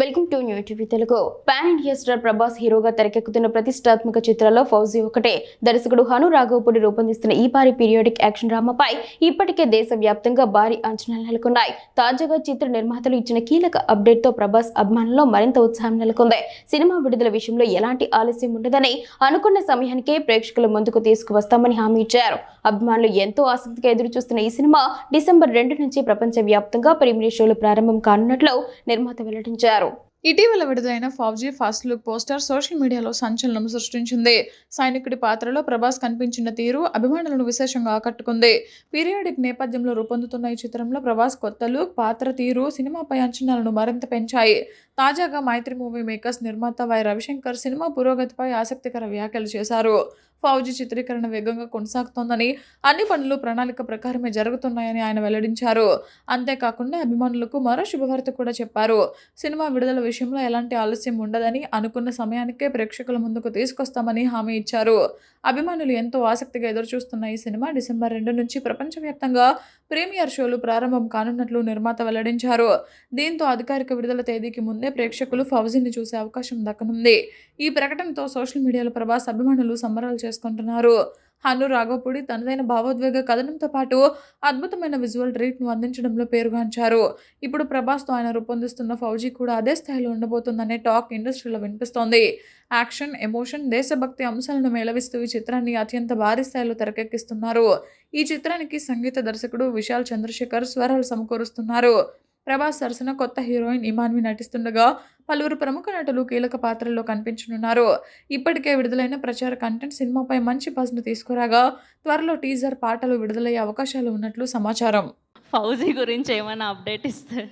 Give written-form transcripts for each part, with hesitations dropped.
Welcome to new TV Telugu. Pan India star Prabhas హీరోగా తెరకెక్కుతున్న ప్రతిష్టాత్మక చిత్రాల్లో ఫౌజీ ఒకటే. దర్శకుడు హను రాఘవపూడి రూపొందిస్తున్న ఈ భారీ పీరియాడిక్ యాక్షన్ డ్రామాపై ఇప్పటికే దేశవ్యాప్తంగా భారీ అంచనాలు నెలకొన్నాయి. తాజాగా చిత్ర నిర్మాతలు ఇచ్చిన కీలక అప్డేట్ తో ప్రభాస్ అభిమానుల్లో మరింత ఉత్సాహం నెలకొంది. సినిమా విడుదల విషయంలో ఎలాంటి ఆలస్యం ఉండదని, అనుకున్న సమయానికే ప్రేక్షకుల ముందుకు తీసుకువస్తామని హామీ ఇచ్చారు. అభిమానులు ఎంతో ఆసక్తిగా ఎదురుచూస్తున్న ఈ సినిమా డిసెంబర్ 2 నుంచి ప్రపంచవ్యాప్తంగా ప్రీమియర్ షోలు ప్రారంభం కానున్నట్లు నిర్మాత వెల్లడించారు. ఇటీవల విడుదలైన fauji first look poster social మీడియాలో సంచలనం సృష్టించింది. సైనికుడి పాత్రలో ప్రభాస్ కనిపించిన తీరు అభిమానులను విశేషంగా ఆకట్టుకుంది. పీరియాడిక్ నేపథ్యంలో రూపొందుతున్న ఈ చిత్రంలో ప్రభాస్ కొత్త లుక్, పాత్ర తీరు సినిమాపై అంచనాలను మరింత పెంచాయి. తాజాగా మైత్రి మూవీ మేకర్స్ నిర్మాత వై రవిశంకర్ సినిమా పురోగతిపై ఆసక్తికర వ్యాఖ్యలు చేశారు. ఫౌజీ చిత్రీకరణ వేగంగా కొనసాగుతోందని, అన్ని పనులు ప్రణాళిక ప్రకారమే జరుగుతున్నాయని ఆయన వెల్లడించారు. అంతేకాకుండా అభిమానులకు మరో శుభవార్త కూడా చెప్పారు. సినిమా విడుదల విషయంలో ఎలాంటి ఆలస్యం ఉండదని, అనుకున్న సమయానికే ప్రేక్షకుల ముందుకు తీసుకొస్తామని హామీ ఇచ్చారు. అభిమానులు ఎంతో ఆసక్తిగా ఎదురుచూస్తున్న ఈ సినిమా డిసెంబర్ 2 నుంచి ప్రపంచవ్యాప్తంగా ప్రీమియర్ షోలు ప్రారంభం కానున్నట్లు నిర్మాత వెల్లడించారు. దీంతో అధికారిక విడుదల తేదీకి ముందే ప్రేక్షకులు ఫౌజీని చూసే అవకాశం దక్కనుంది. ఈ ప్రకటనతో సోషల్ మీడియాలో ప్రభాస్ అభిమానులు సంబరాలు చేసుకుంటున్నారు. హను రాఘవపూడి తనదైన భావోద్వేగ కథనంతో పాటు అద్భుతమైన విజువల్ ట్రీట్ను అందించడంలో పేరుగాంచారు. ఇప్పుడు ప్రభాస్తో ఆయన రూపొందిస్తున్న ఫౌజీ కూడా అదే స్థాయిలో ఉండబోతుందనే టాక్ ఇండస్ట్రీలో వినిపిస్తోంది. యాక్షన్, ఎమోషన్, దేశభక్తి అంశాలను మేళవిస్తూ ఈ చిత్రాన్ని అత్యంత భారీ స్థాయిలో తెరకెక్కిస్తున్నారు. ఈ చిత్రానికి సంగీత దర్శకుడు విశాల్ చంద్రశేఖర్ స్వరాలు సమకూరుస్తున్నారు. ప్రభాస్ సరసన కొత్త హీరోయిన్ ఇమాన్వి నటిస్తుండగా పలువురు ప్రముఖ నటులు కీలక పాత్రల్లో కనిపించనున్నారు. ఇప్పటికే విడుదలైన ప్రచార కంటెంట్ సినిమాపై మంచి బజ్ను తీసుకురాగా త్వరలో టీజర్ పాటలు విడుదలయ్యే అవకాశాలు ఉన్నట్లు సమాచారం. ఫౌజీ గురించి ఏమైనా అప్డేట్ ఇస్తే?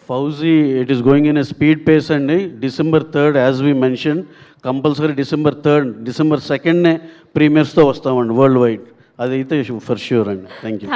Fauji it is going in a speed pace అండి. December 3rd as we mention, compulsory December 3rd, December 2nd ప్రీమియర్స్తో వస్తామండి వరల్డ్ వైడ్. అదైతే ఫర్ ష్యూర్ అండి. Thank you.